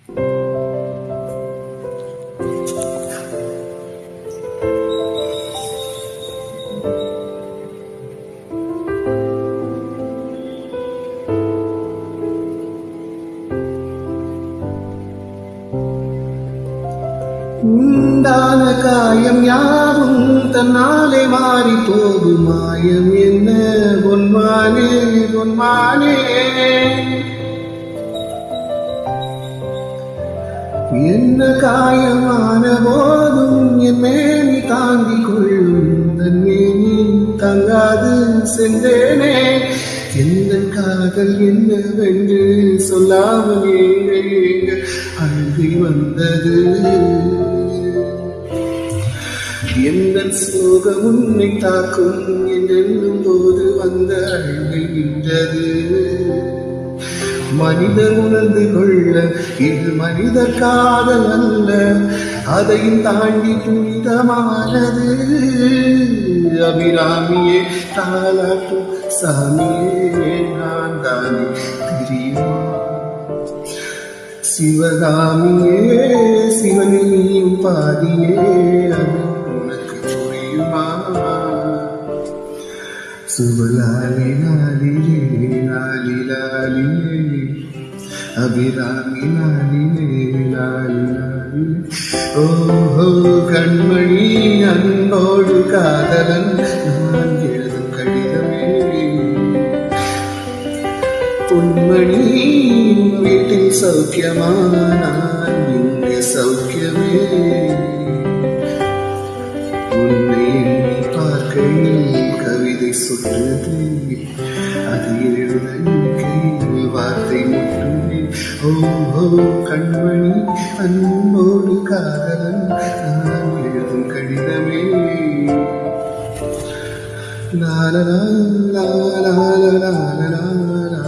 உண்டான காயம் யாவும் தன்னாலே மாறி போகும் மாயம் என்ன பொன்மானே பொன்மானே. என்ன காயமான போதும் என் மேனி தாங்கிக் கொள்ளும் தன் மேனி தங்காது சென்றேனே. எந்த காதல் என்னவென்று சொல்லாமல் எங்க அழுகை வந்தது. எந்த சோகம் உன்னை தாக்கும் என்றென்னும் போது வந்த அழுகை நின்றது. மனிதர் உணர்ந்து கொள்ள இது மனித காதல் அல்ல, அதையும் தாண்டி புனிதமானது. அபிராமியே தாலாட்டும் சாமியே நான் தானே தெரியுமா. சிவகாமியே சிவனியும் பாதியே அது உனக்கு புரியுமா. சுபலாலி நாளிலே நாளி லாலிலே அபிராமி நாளிலே நாளி லாலிலே. ஓஹோ கண்மணி அன்போடு காதலன் நான் எழுதும் கடிதமே. பொன்மணி வீட்டில் சௌக்கியமா நான் இங்கே சௌக்கியமே. உன்னை எண்ணி பார்க்கையில் கவிதை சுற்றுது, அது எழுத கையில் வார்த்தை முட்டுமே. ஓஹோ கண்மணி அன்போடு காதலன் நான் எழுதும் கடிதமே. லாலலா லாலலா லாலலா லாலலா.